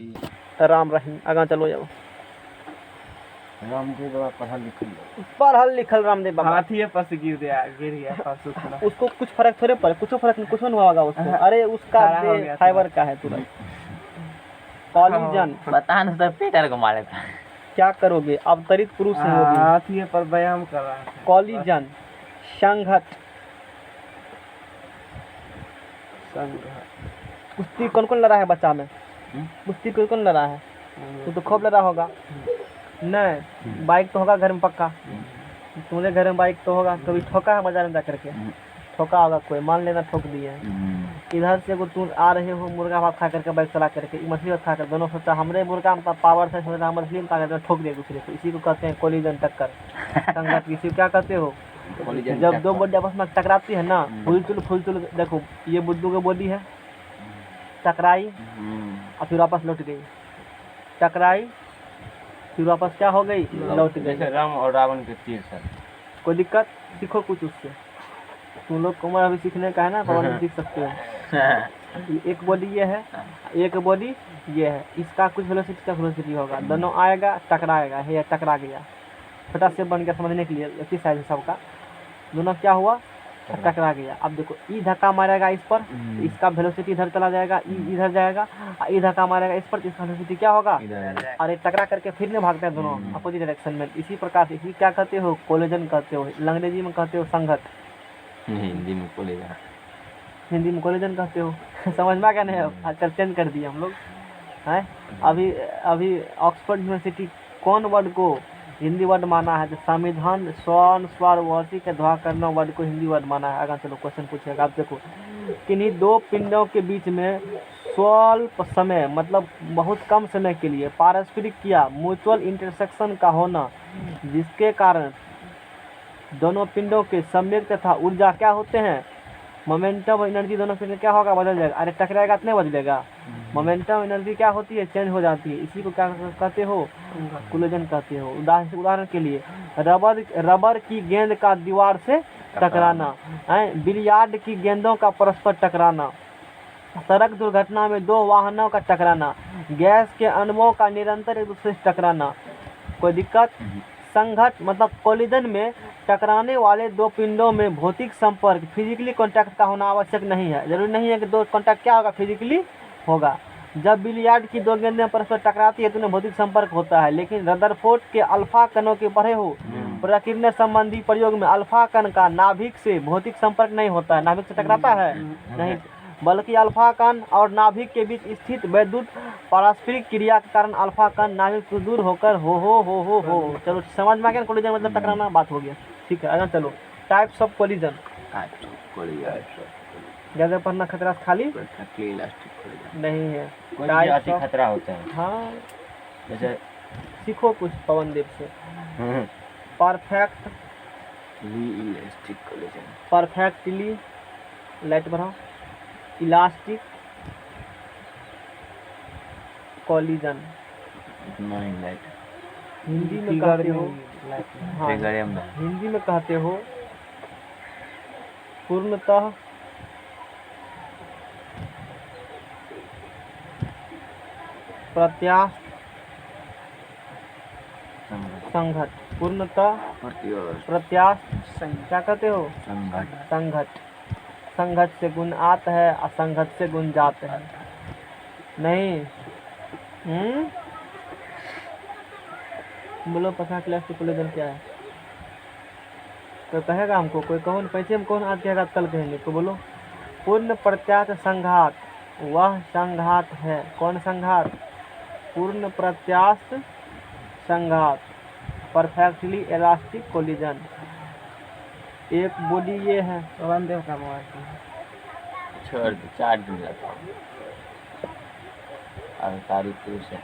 राम रहीम आगा चलो जाओ। रामदेव बाबा पढ़ल लिखल रामदेव बाबा हाथी पर से गिर गया परसों थोड़ा। उसको कुछ फर्क थोड़े पड़े, कुछ फर्क नहीं, कुछ नहीं होगा उसको। अरे उसका फाइबर का है तुरंत। कॉलीजन बता ना सर, पीटर को मारे था। क्या करोगे, अवतरित पुरुष है वो भी। हाथी पर व्यायाम कर रहा है। कॉलीजन, संघट, कुश्ती कौन कौन लड़ा है बच्चा में? कुश्ती कौन कौन लड़ा है? तू तो खूब लड़ा होगा। नहीं, बाइक तो होगा घर में पक्का। तुम्हारे घर में बाइक तो होगा। कभी ठोका है बाजार में जा करके? ठोका होगा कोई, मान लेना ठोक दिए। इधर से वो तुम आ रहे हो मुर्गा भात खा करके, बाइक चला करके, मछली भात खा कर, दोनों सोचा हमरे मुर्गा में पावर से, सोचा मछली में खा ठोक दिया दूसरे को। इसी को कहते हैं कोलिजन, टक्कर। संघर्ष इसी को क्या कहते हो? जब दो बॉडी आपस में टकराती है ना, फुलचुल देखो, ये बुद्धू का बॉडी है, टकराई और फिर वापस लौट गई, टकराई फिर वापस क्या हो गई, लौट गई। जैसे राम और रावण के तीर सर। कोई दिक्कत? सीखो कुछ उससे। तुम लोग को उम्र अभी सीखने का है ना, पवन सीख सकते हो। एक बॉडी ये है, एक बॉडी ये है, इसका कुछ वेलोसिटी का वेलोसिटी होगा, दोनों आएगा टकराएगा, है टकरा गया। छोटा से बन गया समझने के लिए, इसी साइज सबका, दोनों क्या हुआ, टकरा गया। अब देखो, ई धक्का मारेगा इस पर, इसका वेलोसिटी इधर चला जाएगा, ई इधर जाएगा, ई धक्का मारेगा इस पर, इसका वेलोसिटी क्या होगा, अरे टकरा करके फिर नहीं भागते हैं दोनों अपोजिट डायरेक्शन में। इसी प्रकार से इसी क्या कहते हो, कोलिजन कहते हो। अंग्रेजी में कहते हो संघट, हिंदी में कोलिजन, हिंदी में कोलिजन कहते हो। समझ में आ गया नहीं? आजकल चेंज कर दिए हम लोग हैं। अभी ऑक्सफोर्ड यूनिवर्सिटी कौन वर्ड को हिंदी वर्ड माना है? तो संविधान स्वर्ण स्वर वासी के द्वारा करना वर्ड को हिंदी वर्ड माना है। आगे चलो क्वेश्चन पूछेगा। आप देखो, किन्हीं दो पिंडों के बीच में स्वल्प समय, मतलब बहुत कम समय के लिए, पारस्परिक किया म्यूचुअल इंटरसेक्शन का होना, जिसके कारण दोनों पिंडों के सम्यक तथा ऊर्जा क्या होते हैं, मोमेंटम एनर्जी, दोनों पिंड क्या होगा, बदल जाएगा। अरे टकराएगा तो नहीं बदलेगा, मोमेंटम एनर्जी क्या होती है, चेंज हो जाती है। इसी को क्या कहते हो, कोलिजन कहते हो। उदाहरण के लिए रबर की गेंद का दीवार से टकराना, बिलियार्ड की गेंदों का परस्पर टकराना, सड़क दुर्घटना में दो वाहनों का टकराना, गैस के अणुओं का निरंतर एक दूसरे से टकराना। कोई दिक्कत? संघट मतलब कोलिजन में टकराने वाले दो पिंडों में भौतिक संपर्क, फिजिकली कांटेक्ट का होना आवश्यक नहीं है। जरूरी नहीं है कि दो कांटेक्ट क्या होगा, फिजिकली होगा। जब बिलियार्ड की दो गेंदें परस्पर टकराती है तो उन्हें भौतिक संपर्क होता है। लेकिन रदरफोर्ड के अल्फा कणों के पढ़े हो, प्रकीर्णन संबंधी प्रयोग में अल्फा कण का नाभिक से भौतिक संपर्क नहीं होता है। नाभिक से टकराता है नहीं, बल्कि अल्फा कण और नाभिक के बीच स्थित वैद्युत पारस्परिक क्रिया के कारण अल्फा कण नाभिक से दूर होकर हो। चलो समझ में आ गया। कोलिजन मतलब टकराना, बात हो गया। ठीक है, आगे चलो। Types of collision. ज्यादा पढ़ना खतरा से खाली नहीं है। टाइप्स ऑफ खतरा होता है। हाँ, जैसे सीखो कुछ पवन देव से। Perfect, elastic collision, perfectly, light बढ़ाओ, इलास्टिक कोलिजन। हिंदी में कहते हो, हाँ, हिंदी में कहते हो पूर्णतः प्रत्यास्थ संघट, पूर्णतः प्रत्यास्थ क्या कहते हो, संघट। संघट से गुण आत है, असंघट से गुण जात है। नहीं बोलो 50 क्लास की कोलिजन क्या है? तो कहेगा हमको, कोई कहो पैसे में कौन आज कहेगा, कल कहेंगे। तो बोलो, पूर्ण प्रत्यास्थ संघात वह संघात है। कौन संघात? पूर्ण प्रत्यास्थ संघात, परफेक्टली इलास्टिक कोलिजन। एक बॉडी ये है, रामदेव का मोबाइल छोड़ दो, 4 दिन लगता है। अब तारीख पुरुष है।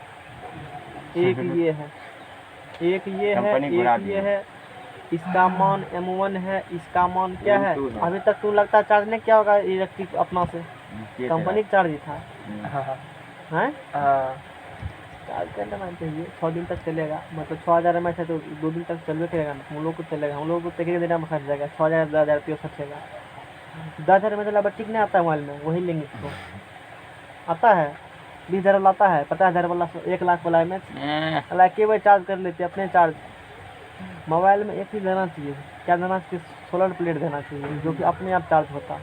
एक ये है, एक ये है, एक ये है। इसका मान M1 है, इसका मान क्या है? अभी तक तू लगता है चार्ज नहीं क्या होगा इलेक्ट्रिक अपना से, कंपनी का चार्ज ही था। हैं? चार्ज कर लेना चाहिए, 6 दिन तक चलेगा। मतलब 6000 mAh है तो 2 दिन तक चलवे करेगा ना। हम लोग को चलेगा, हम लोग को तक देना में खर्च जाएगा। 6000 10,000 खर्चेगा। 10,000 में चला ठीक नहीं आता है मोबाइल में, वही लेंगे इसको। आता है 20,000 लाता है, 50,000 वाला 1 लाख वाला एम अला के भाई चार्ज कर लेते अपने चार्ज। मोबाइल में एक चीज़ देना चाहिए, क्या देना चाहिए, सोलर प्लेट देना चाहिए जो कि अपने आप चार्ज होता।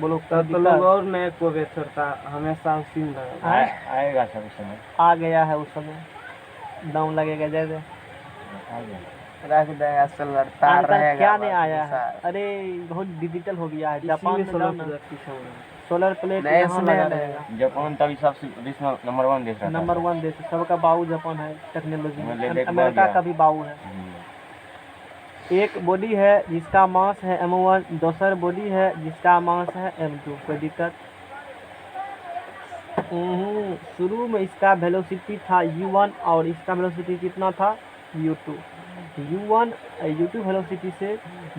बोलो क्या तब तो लोग दिक्कत? और नए को बेचता हमेशा उसी में लगा। आएगा सब समय। आ गया है उस समय, दाम लगेगा जैसे आ गया। रख देगा सोलर तार आजकल रहेगा। क्या नहीं आया है, अरे बहुत डिजिटल हो गया है। जापान में जाओ ना, सोलर प्लेट नए यहाँ से लगा नया रहेगा। जापान तभी सबसे देश में नंबर 1 देश रहा था। नंबर 1 देश, सबका बाऊ जापान है टेक्नोलॉजी ले में। देख अमेरिका गया। का भी बाऊ है। एक बॉडी है जिसका मास है m1, दूसर बॉडी है जिसका मास है m2। कोई दिक्कत? शुरू में इसका वेलोसिटी था u1 और इसका वेलोसिटी कितना था u2। u1 u2 वेलोसिटी से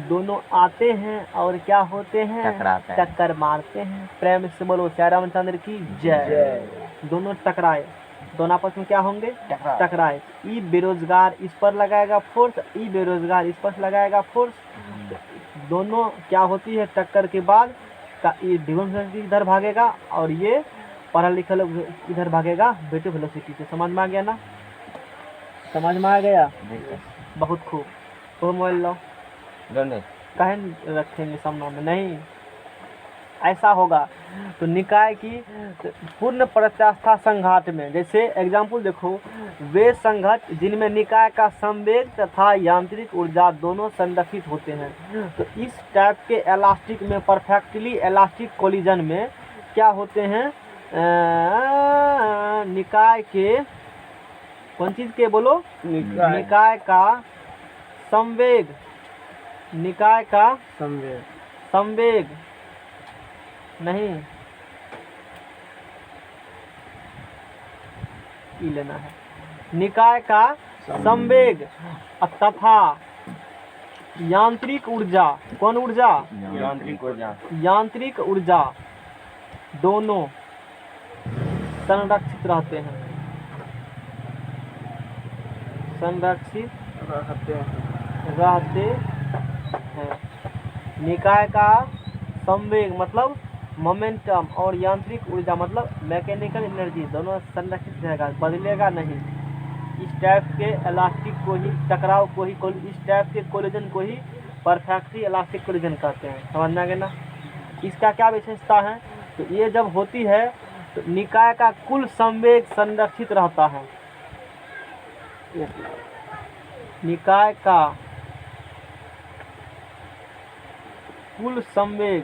दोनों आते हैं और क्या होते हैं, टकराते हैं। टक्कर मारते हैं। प्रेम से बोलो श्री रामचंद्र की जय। दोनों टकराए, दोनों आपस में क्या होंगे, टकराए। ई बेरोजगार इस पर लगाएगा फोर्स, ई बेरोजगार इस पर लगाएगा फोर्स। दोनों क्या होती है, टक्कर के बाद का ये वेलोसिटी इधर भागेगा और ये पढ़ा लिखा लोग इधर भागेगा वेटिव वेलोसिटी से। समझ में आ गया ना? समझ में आ गया? बहुत खूब। तो मोबाइल लो, कहे रखेंगे सामने में, नहीं ऐसा होगा। तो निकाय की पूर्ण प्रत्यास्था संघात में, जैसे एग्जाम्पल देखो, वे संघात जिनमें निकाय का संवेग तथा यांत्रिक ऊर्जा दोनों संरक्षित होते हैं। तो इस टाइप के इलास्टिक में, परफेक्टली इलास्टिक कोलिजन में क्या होते हैं, निकाय के, कौन चीज के बोलो, निकाय का संवेग, निकाय का संवेग नहीं ई लेना है, निकाय का संवेग तथा यांत्रिक ऊर्जा, कौन ऊर्जा, यांत्रिक ऊर्जा दोनों संरक्षित रहते हैं, संरक्षित रहते हैं। निकाय का संवेग मतलब मोमेंटम और यांत्रिक ऊर्जा मतलब मैकेनिकल एनर्जी दोनों संरक्षित रहेगा, बदलेगा नहीं। इस टाइप के इलास्टिक को ही, टकराव को ही, इस टाइप के कोलिजन को ही परफेक्टली इलास्टिक कोलिजन कहते हैं। समझ में आ गया ना? इसका क्या विशेषता है, तो ये जब होती है तो निकाय का कुल संवेग संरक्षित रहता है। निकाय का कुल संवेग,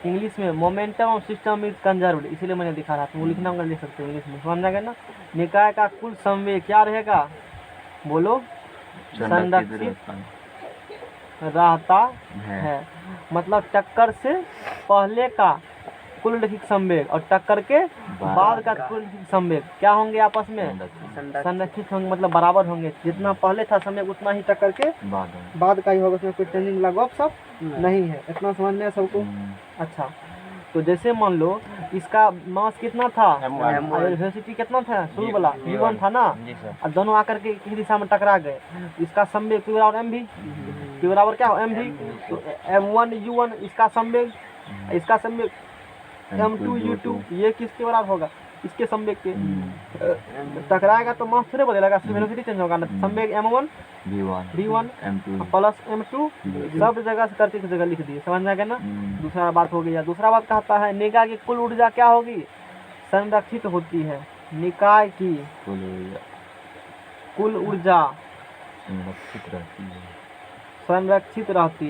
इंग्लिश में momentum of system is conserved, इसीलिए मैंने दिखा रहा था, वो लिखना होगा, लिख सकते हो इंग्लिश में। समझ गया ना? निकाय का कुल संवेग क्या रहेगा, बोलो, संरक्षित रहता है। मतलब टक्कर से पहले का कुल रैखिक संवेग और टक्कर के बाद का कुल रैखिक संवेग क्या होंगे, आपस में संरक्षित होंगे, मतलब बराबर होंगे। जितना पहले था संवेग उतना ही टक्कर के बाद का ही होगा। उसमें कोई चेंजिंग लगभग सब नहीं है। इतना समझ में सबको? अच्छा, तो जैसे मान लो इसका मास कितना था, वेलोसिटी कितना था, शुरू वाला v1 था ना, और दोनों आकर के किसी दिशा में टकरा गए। इसका संवेग Q बराबर mv, Q बराबर क्या हो, mv। तो m1 u1 इसका संवेग, इसका संवेग m2 u2, ये किसके बराबर होगा, इसके संवेग के। टकराएगा तो मास थोड़े बदलेगा, सिर्फ वेलोसिटी चेंज होगा ना। संवेग m1 v1 प्लस m2 सब जगह से करके जगह लिख दिए। समझ में आ गया ना? दूसरा बात हो गया। दूसरा बात कहता है निकाय की कुल ऊर्जा क्या होगी, संरक्षित होती है। निकाय की कुल ऊर्जा संरक्षित रहती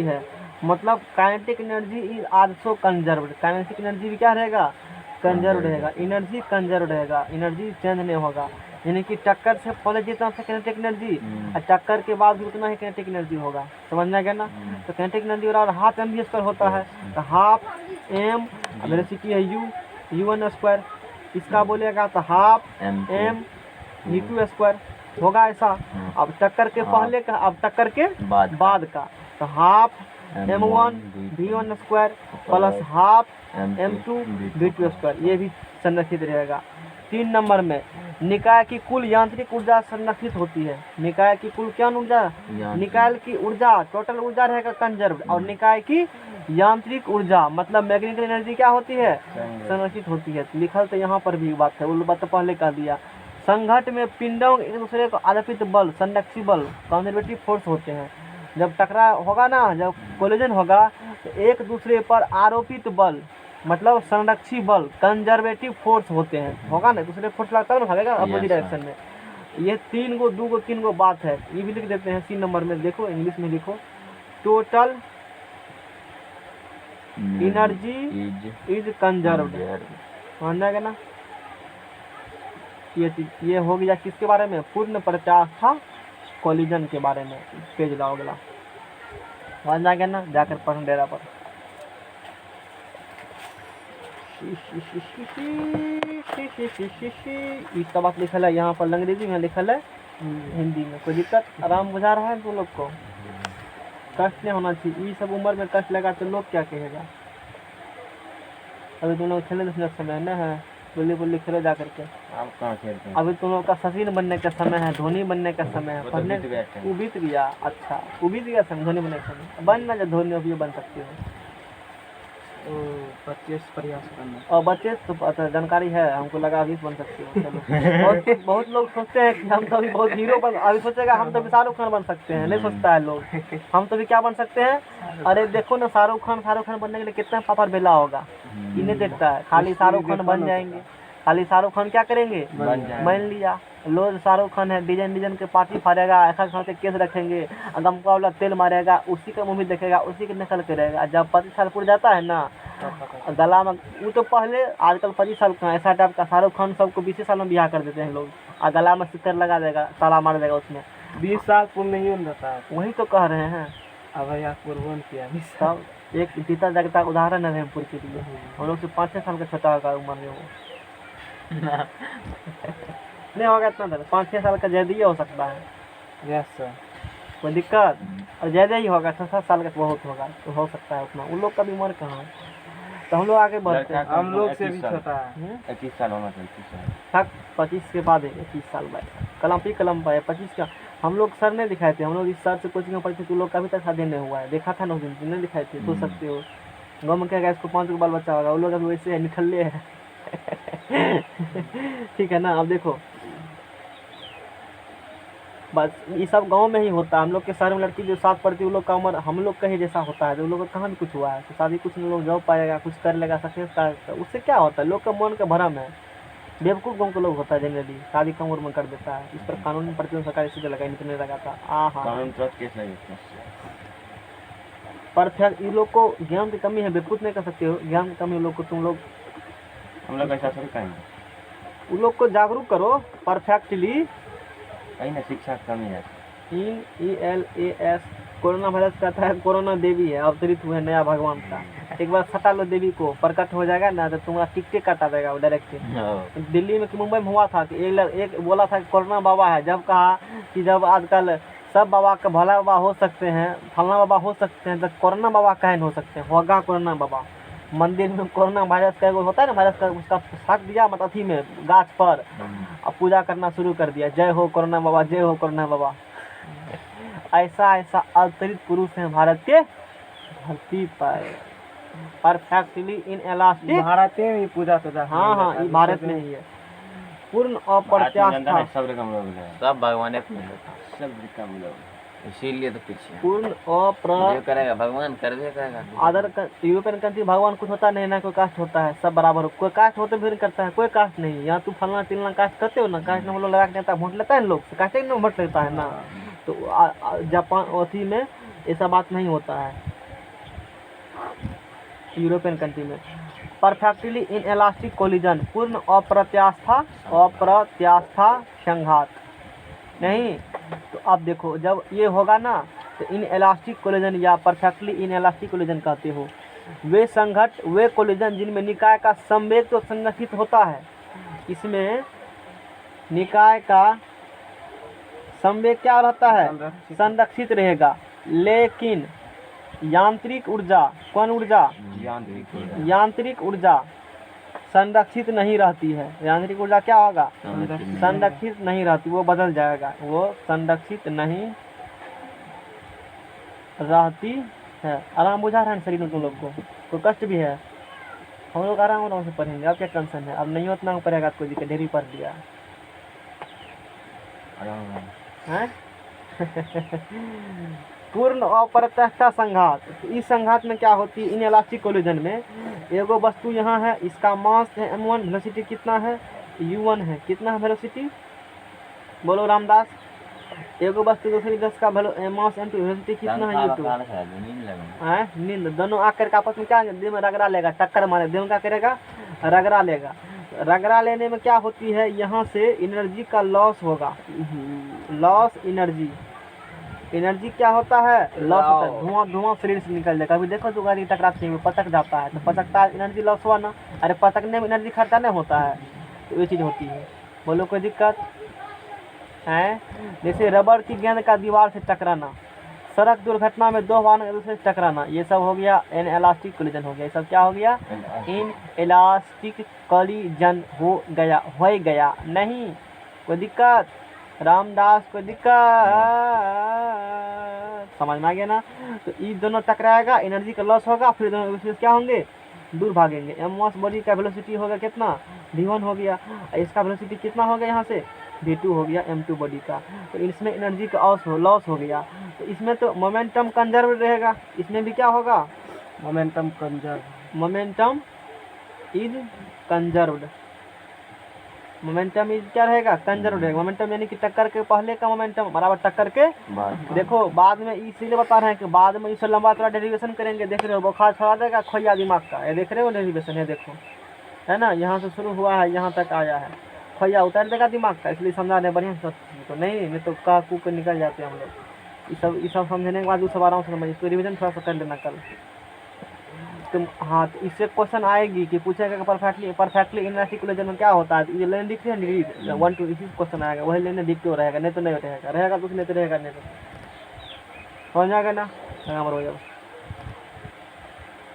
है। मतलब kinetic energy is also conserved. Kinetic energy भी क्या रहेगा, कंजर्व रहेगा। एनर्जी कंजर्व रहेगा, एनर्जी चेंज नहीं होगा। यानी कि टक्कर से पहले जितना था काइनेटिक एनर्जी और टक्कर के बाद भी उतना ही काइनेटिक एनर्जी होगा। समझ में आ गया ना? तो काइनेटिक एनर्जी बराबर हाफ एम वी स्क्वायर होता है। तो हाफ एम, वेलोसिटी है यू, u1 स्क्वायर, इसका बोलेगा तो हाफ एम v2 स्क्वायर होगा ऐसा। अब टक्कर के पहले का, अब टक्कर के बाद का, तो half m1 v1 square plus half m2 v2 square, ये भी संरक्षित रहेगा। 3 नंबर में निकाय की कुल यांत्रिक ऊर्जा संरक्षित होती है। निकाय की कुल क्या ऊर्जा, निकाय की ऊर्जा टोटल ऊर्जा रहेगा कंजर्व, और निकाय की यांत्रिक ऊर्जा मतलब मैग्नेटिक एनर्जी क्या होती है, संरक्षित होती है। लिखल तो यहाँ पर भी बात है, वो बात तो पहले कह दिया। संघट में पिंडों एक दूसरे को आरोपित बल संरक्षी बल कंजर्वेटिव फोर्स होते हैं। जब टकराव होगा ना, जब कोलिजन होगा तो एक दूसरे पर आरोपित बल मतलब संरक्षी बल कंजर्वेटिव फोर्स होते हैं। होगा ना, दूसरे फोर्स लगता है ना भागेगा अपोजिट डायरेक्शन में। ये 3 बात है, ये भी लिख देते हैं C नंबर में। देखो इंग्लिश में लिखो, टोटल एनर्जी इज कंजर्व्ड, समझ जाएगा ना। ये हो गया किसके बारे में, पूर्ण प्रत्यास्था कोलिजन के बारे में। पेज लाओ अगला, समझ जाएगा ना, जाकर पढ़ डेरा पर। इसका बात लिखल है यहाँ पर, अंग्रेजी में लिखल है, हिंदी में। कोई दिक्कत आराम बुझा रहा है तुम लोग को, कष्ट नहीं होना चाहिए। ये सब उम्र में कष्ट लगा तो लोग क्या कहेगा। अभी तुम लोग खेलने देखने का समय न है, बुल्ली बुल्ली खेलो जा करके। आप कहाँ खेलते हैं? अभी तुम लोग का सचिन बनने का समय है, धोनी बनने का समय है। वो तो पढ़ने बीत गया है। वो बीत गया, अच्छा वो बीत गया समय, धोनी बनने का समय। बनना जब धोनी अभी बन सकते हो। 25 प्रयास करना। और बच्चे तो पता जानकारी है, हमको लगा अभी बन सकते हो। चलो बहुत लोग सोचते हैं कि हम तो अभी बहुत हीरो बन, अभी सोचेगा हम तो अभी शाहरुख खान बन सकते हैं, नहीं सोचता है लोग। हम तो अभी क्या बन सकते हैं, अरे देखो ना शाहरुख खान बनने के लिए कितना पापड़ बेला होगा, ये नहीं देखता है। खाली शाहरुख खान बन जाएंगे, खाली शाहरुख खान क्या करेंगे, मान लिया लोग शाहरुख खान है, डिजाइन के पार्टी फाड़ेगा, ऐसा खान के केस रखेंगे, गमका वाला तेल मारेगा, उसी का मूवी देखेगा, उसी की नकल करेगा। जब 25 साल पूरा जाता है ना, गला में वो तो पहले आजकल 25 साल का ऐसा टाइप का शाहरुख खान सबको 20 साल में ब्याह कर देते हैं लोग, और गला में सिक्कर लगा देगा, ताला मार देगा उसमें। 20 साल पूर्ण नहीं होता है। वही तो कह रहे हैं। अब यार पूर्ण किया 20 सब एक जीता जागता उदाहरण है रामपुर के लिए। हम लोग से 5-6 साल का छोटा होगा उम्र में वो नहीं होगा इतना दर, 5-6 साल का ज्यादा ही हो सकता है। Yes sir. कोई दिक्कत, और ज्यादा ही होगा, 6-7 साल का तो बहुत होगा, तो हो सकता है उतना। उन लोग का भी उम्र कहाँ है, तो हम लोग आगे बढ़ते हैं। हम लोग से भी छोटा है। 21 साल होना चाहिए, 21 साल। 25 के बाद है, 21 साल बाद कलम पे कलम पाए 25 का। हम लोग सर नहीं दिखाए थे, हम लोग इस सर से कोचिंग में पढ़े थे, तो लोग का अभी तक शादी नहीं हुआ है। देखा था ना उस दिन, नहीं दिखाए थे, सोच सकते हो। गाँव में क्या गया, इसको 5 बाल बच्चा होगा, वो लोग अभी वैसे निकले है। ठीक है ना। अब देखो बस ये सब गांव में ही होता है। हम लोग के शहर में लड़की जो साथ पढ़ती है, वो लोग का उम्र हम लोग का ही जैसा होता है, तो उन लोग का कहाँ भी कुछ हुआ है। तो शादी कुछ लोग जॉब पाएगा, कुछ कर लेगा, सक्सेस का, उससे क्या होता है, लोग का मन का भरम है। बेवकूफ़ गाँव के लोग होता है जनरली, शादी कम उम्र में कर देता है। इस पर कानून प्रतिबंध सरकार सीधे लगाई, नहीं लगाता। हाँ कानून तुरंत केस लगे। परफेक्ट, ये लोग को ज्ञान की कमी है, बेवकूफ़ नहीं कर सकते हो। ज्ञान की कमी लोग को, तुम लोग हम लोग ऐसा थोड़ी कहेंगे, उन लोग को जागरूक करो परफेक्टली। कहीं ना शिक्षा की कमी है। ELAS कोरोना वायरस कहता है, कोरोना देवी है, अवतरित हुए नया भगवान का। एक बार सटा लो देवी को, प्रकट हो जाएगा ना, तो तुम्हारा टिकटे काटा देगा वो डायरेक्ट। दिल्ली में कि मुंबई में हुआ था कि एक बोला था कि कोरोना बाबा है। जब कहा कि जब आजकल सब बाबा का भला बाबा हो सकते हैं, फलना बाबा हो सकते हैं, तो कोरोना बाबा कहीं हो सकते हैं। होगा कोरोना बाबा। मंदिर में कोरोना वायरस का एगो होता है ना, वायरस का, उसका साक दिया मतलब अथी में गाछ पर, अब पूजा करना शुरू कर दिया, जय हो कोरोना बाबा, जय हो कोरोना बाबा। ऐसा अवतरित पुरुष है भारत के धरती पर, परफेक्टली इन इलास्टिक। भारत में भी पूजा तो हाँ, ये भारत में ही है। पूर्ण अप्रत्यास्था, सब रकम लोग हैं, सब भगवान सब सब रकम लोग, इसीलिए तो पीछे पूर्ण जो करेगा भगवान कर दे करेगा। अदर यूरोपियन कंट्री भगवान कुछ होता नहीं ना, कोई कास्ट होता है, सब बराबर हो। कोई कास्ट होते फिर करता है, कोई कास्ट नहीं। यहाँ तू फलना तिलना कास्ट करते हो ना, कास्ट में लोग लगा के नेता वोट लेता है लोग, कास्ट में वोट लेता है ना। तो जापान अथी में ऐसा बात नहीं होता है, यूरोपियन कंट्री में। परफेक्टली इन इलास्टिक कोलिजन, पूर्ण अप्रत्यास्था संघात नहीं। तो अब देखो जब ये होगा ना, तो इन इलास्टिक कोलिजन या परफेक्टली इन इलास्टिक कोलिजन कहते हो। वे संघट, वे कोलिजन जिनमें निकाय का संवेग तो संगठित होता है, इसमें निकाय का संवेग क्या रहता है, संरक्षित रहेगा, लेकिन यांत्रिक ऊर्जा, कौन ऊर्जा, यांत्रिक ऊर्जा संरक्षित नहीं रहती है। यांत्रिक ऊर्जा क्या होगा? संरक्षित संरक्षित नहीं रहती, वो बदल जाएगा, वो संरक्षित नहीं रहती है। आराम बुझा रहा है ना शरीर में तुम लोग को? कोई कष्ट भी है? हम लोग आराम से पढ़ेंगे, अब क्या टेंशन है? अब नहीं उतना पढ़ेगा तो कोई दिक्कत, ढेरी पढ़ लिया है। पूर्ण अप्रत्यक्षता संघात, तो इस संघात में क्या होती है? इन इलास्टिक कोलिजन में एगो वस्तु यहाँ है, इसका मास है m1, वेलोसिटी कितना है? u1 है। कितना है वेलोसिटी? बोलो रामदास। एगो वस्तु दूसरी दस का मास m2, वेलोसिटी कितना है? u2 है। नींद दोनों आकर के आपस में क्या देह में रगड़ा लेगा, टक्कर मारे, देह में क्या करेगा? रगड़ा लेगा। रगड़ा लेने में क्या होती है? यहाँ से एनर्जी का लॉस होगा, लॉस एनर्जी। एनर्जी क्या होता है? लॉस होता है। धुआं धुआं शरीर से निकल जाएगा। अभी देखो तो गाड़ी टकराती है, पटक जाता है, तो पटकता है, एनर्जी लॉस हुआ ना। अरे पटकने में एनर्जी खर्चा नहीं होता है, तो ये चीज़ होती है। बोलो कोई दिक्कत है? जैसे रबड़ की गेंद का दीवार से टकराना, सड़क दुर्घटना में दो वाहन एक दूसरे से टकराना, ये सब हो गया इन इलास्टिक कोलिजन हो गया। ये सब क्या हो गया? इन इलास्टिक कोलिजन हो गया। नहीं कोई दिक्कत? रामदास कोई दिक्कत? समझ में आ गया ना? तो ये दोनों टकराएगा, एनर्जी का लॉस होगा, फिर दोनों दूसरे से क्या होंगे? दूर भागेंगे। m1 बॉडी का वेलोसिटी होगा कितना? v1 हो गया। इसका वेलोसिटी कितना हो गया? यहाँ से v2 हो गया m2 बॉडी का। तो इसमें एनर्जी का लॉस हो गया, तो इसमें तो मोमेंटम कंजर्व रहेगा। इसमें भी क्या होगा? Momentum conserve, momentum is conserved. Momentum is क्या रहेगा? कंजर्व रहेगा। मोमेंटम यानी कि टक्कर के पहले का मोमेंटम बराबर टक्कर के, देखो बाद में इसीलिए बता रहे हैं कि बाद में इससे लंबा थोड़ा डेरिवेशन करेंगे। देख रहे हो बुखार छोड़ा देगा खोया दिमाग का, ये देख रहे हो डेरिवेशन है, देखो है ना, यहाँ से शुरू हुआ है यहाँ तक आया है, खोया उतार देगा दिमाग का। इसलिए समझा रहे बढ़िया से, तो नहीं तो का कू के निकल जाते हैं हम लोग। ये सब समझने के बाद सब आराम से समझ, इसको रिविजन थोड़ा सा कर लेना कल तुम। हाँ, तो इससे क्वेश्चन आएगी कि पूछेगा परफेक्टली इलास्टिक कोलिजन में क्या होता है। ये लेने दिख रही है 1 2, इसी क्वेश्चन आएगा, वही लेने दिखते हो रहेगा, नहीं तो नहीं रहेगा कुछ, नहीं तो रहेगा नहीं तो समझ आएगा ना। बराबर हो जाओ।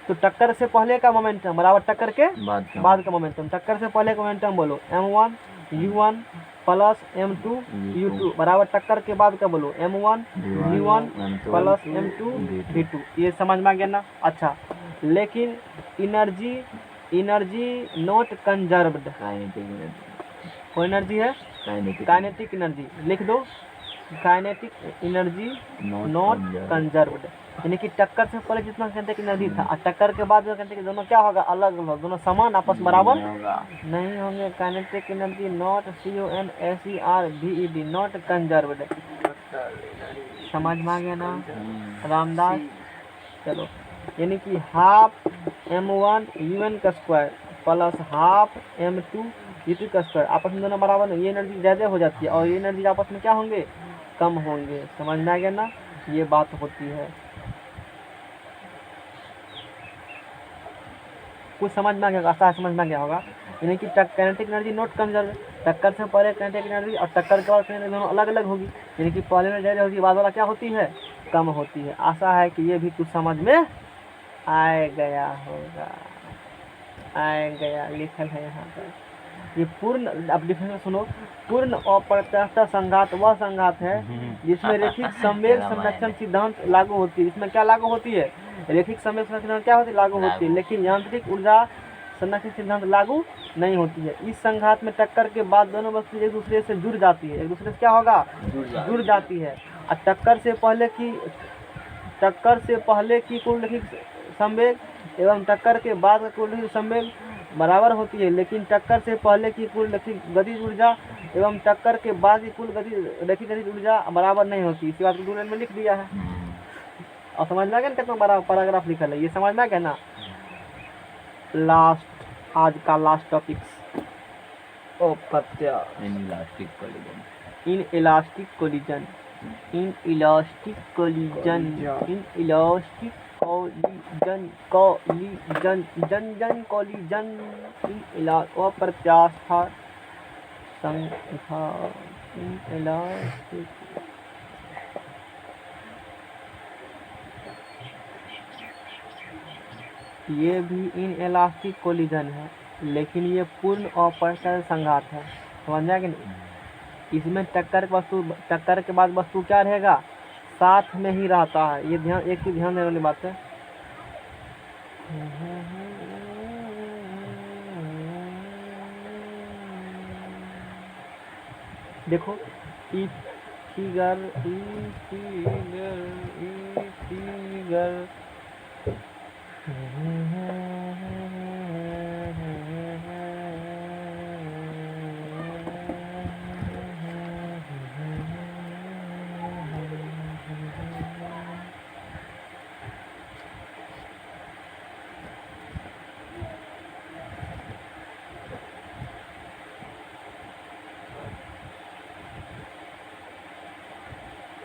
तो टक्कर से पहले का मोमेंटम बराबर टक्कर के बाद का मोमेंटम। टक्कर से पहले का मोमेंटम बोलो m1 u1 plus m2 u2 बराबर टक्कर के बाद का बोलो m1 u1 plus m2 v2। ये समझ में आ गया ना? अच्छा, लेकिन एनर्जी नॉट कंजर्व्ड। कोई एनर्जी है? काइनेटिक एनर्जी लिख दो। काइनेटिक एनर्जी नॉट कंजर्व्ड, यानी कि टक्कर से पहले जितना काइनेटिक एनर्जी था और टक्कर के बाद काइनेटिक, दोनों क्या होगा? अलग अलग, दोनों समान आपस बराबर नहीं होंगे। Kinetic energy not CONSERVED not conserved. समझ में आ गया ना रामदास? चलो, यानी कि हाफ m1 un का square plus half m2 u2 का स्क्वायर आपस में दोनों बराबर नहीं, ये एनर्जी ज़्यादा हो जाती है और ये एनर्जी आपस में क्या होंगे? कम होंगे। समझ में आ गया ना? ये बात होती है। कुछ समझ में आ गया? आशा समझ में आ गया होगा। यानी कि काइनेटिक एनर्जी नॉट कंजर्व, टक्कर से पहले काइनेटिक एनर्जी और टक्कर के बाद काइनेटिक दोनों अलग अलग होगी। यानी कि पहले में ज़्यादा होगी, बाद वाला क्या होती है? कम होती है। आशा है कि ये भी कुछ समझ में आ गया होगा। आ गया, लिखल है यहाँ पर। ये पूर्ण, अब डिफरेंस सुनो। पूर्ण अप्रत्यक्षता संघात वह संघात है जिसमें रेखिक संवेग संरक्षण सिद्धांत लागू होती है। इसमें क्या लागू होती है? रेखिक संवेग संरक्षण क्या होती है? लागू होती है, लेकिन यांत्रिक ऊर्जा संरक्षण सिद्धांत लागू नहीं होती है। इस संघात में टक्कर के बाद दोनों वस्तु एक दूसरे से जुड़ जाती है। एक दूसरे से क्या होगा? जुड़ जाती है। और टक्कर से पहले की कुल रैखिक संवेग एवं टक्कर के बाद का कुल रैखिक संवेग बराबर होती है, लेकिन टक्कर से पहले की कुल रैखिक गतिज ऊर्जा एवं टक्कर के बाद की कुल रैखिक गतिज ऊर्जा बराबर नहीं होती। इसी बात को 2 लाइन में लिख दिया है। और समझ में आ गया ना कितना बड़ा पैराग्राफ लिखा है? ये समझ में आ गया ना? लास्ट, आज का last topics inelastic collision. Inelastic collision अप्रत्यास्था संघात। इन इलास्टिक, ये भी इन इलास्टिक कोलिजन है। लेकिन ये पूर्ण अपवर्तक संघात है, समझ में आया कि नहीं। इसमें टक्कर के बाद वस्तु क्या रहेगा, साथ में ही रहता है। ये ध्यान, एक चीज ध्यान देने वाली बात है। देखो फिगर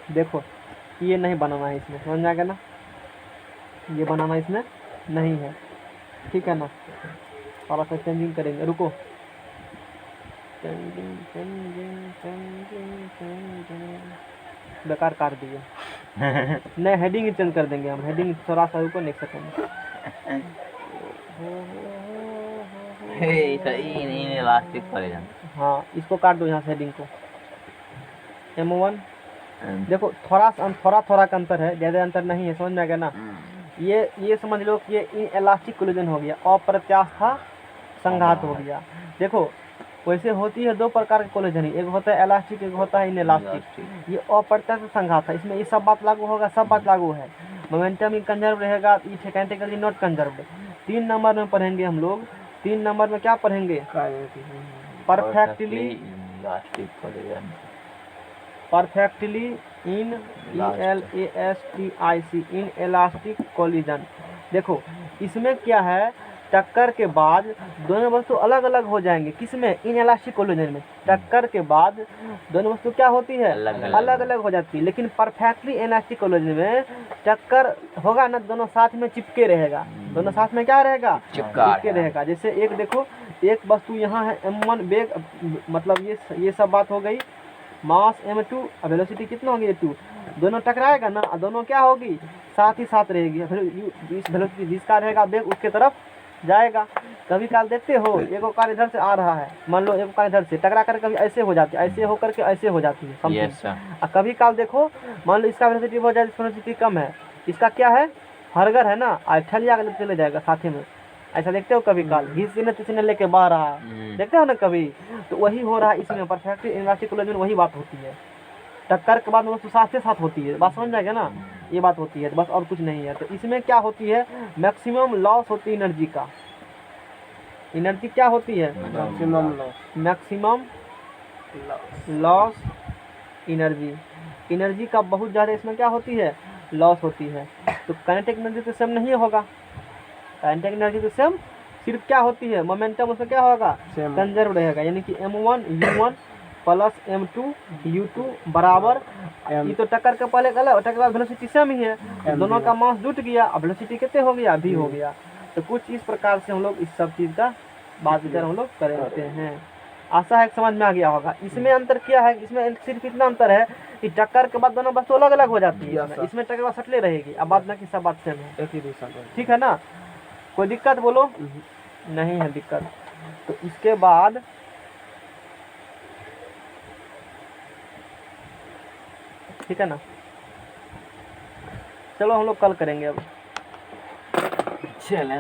देखो ये नहीं बनाना है इसमें, समझ में आ गया ना, ये बनाना इसमें नहीं है, ठीक है ना। और फिर चेंजिंग करेंगे, रुको, बेकार काट दिए। नहीं, हेडिंग ही चेंज कर देंगे हम, हेडिंग थोड़ा सा रुको, नेक्स्ट सेकंड। सही नहीं इलास्टिक कॉलेजन। हाँ, इसको काट दो यहाँ से, हेडिंग को। M1 देखो थोड़ा का अंतर है, ज़्यादा अंतर नहीं है, समझ में आ गया ना। ये समझ लो कि ये इलास्टिक कोलिजन हो गया, अप्रत्यास्था संघात हो गया। देखो वैसे होती है दो प्रकार के कोलिजन, एक होता है इलास्टिक, एक होता है इनइलास्टिक। ये अप्रत्यास्थ संघात है, इसमें ये सब बात लागू होगा, सब बात लागू है। मोमेंटम कंजर्व रहेगा, इलेक्ट्रिकली नॉट कंजर्व्ड। 3 नंबर में पढ़ेंगे हम लोग, 3 नंबर में क्या पढ़ेंगे, perfectly elastic collagen, perfectly in ELASTIC in elastic collision. देखो इसमें क्या है, टक्कर के बाद दोनों वस्तु अलग अलग हो जाएंगे, किसमें, इन इलास्टिक कोलिजन में। टक्कर के बाद दोनों वस्तु क्या होती है, अलग अलग हो जाती है। लेकिन परफेक्टली इलास्टिक कोलिजन में टक्कर होगा ना, दोनों साथ में चिपके रहेगा, दोनों साथ में क्या रहेगा, चिपके रहेगा। जैसे एक देखो, एक वस्तु यहाँ है M1 वेग, मतलब ये सब बात हो गई। मास M2 और वेलोसिटी कितना होगी, 2, दोनों टकराएगा ना, दोनों क्या होगी, साथ ही साथ रहेगी। इस वेलोसिटी जिसका रहेगा वेग उसके तरफ जाएगा। कभी काल देखते हो एक कार इधर से आ रहा है, मान लो एक कार इधर से टकरा कर कभी ऐसे हो जाती है, ऐसे होकर के ऐसे हो जाती है और कभी काल देखो, मान लो इसका वेलोसिटी बहुत ज़्यादा, इसका वेलोसिटी कम है, इसका क्या है, हरगर है ना, ठलिया कर चले जाएगा साथ में। ऐसा देखते हो कभी काल, घिसने लेके बह रहा है, देखते हो ना कभी। तो वही हो रहा है इसमें, परफेक्ट इलास्टिक कोलिजन वही बात होती है। टक्कर के बाद वस्तु साथ से साथ होती है, बात समझ जाएगा ना, ये बात होती है, बस और कुछ नहीं है। तो इसमें क्या होती है, मैक्सिमम लॉस होती है एनर्जी का। एनर्जी क्या होती है, मैक्सिमम लॉस एनर्जी। एनर्जी का बहुत ज़्यादा इसमें क्या होती है, लॉस होती है। तो काइनेटिक एनर्जी तो सेम नहीं होगा, काइनेटिक एनर्जी तो सेम, सिर्फ क्या होती है, मोमेंटम उसमें क्या होगा, कंजर्व रहेगा। यानी कि M1 U1 plus M2 U2 बराबर, ये तो टक्कर के पहले अलग, टक्कर के बाद वेलोसिटी सेम ही है, दोनों का मास जुट गया, अब वेलोसिटी कितने हो गया, V हो गया। तो कुछ इस प्रकार से हम लोग इस सब चीज़ का बात विचार हम लोग करते हैं। आशा है समझ में आ गया होगा। इसमें अंतर क्या है, इसमें सिर्फ इतना अंतर है कि टक्कर के बाद दोनों वस्तु अलग अलग हो जाती है, इसमें टक्कर के बाद सटले रहेगी, अब बात ना कि सब बात सेम है, एक ही दिशा में, ठीक है ना। कोई दिक्कत बोलो, नहीं है दिक्कत। तो इसके बाद ठीक है ना, चलो हम लोग कल करेंगे अब, चलें।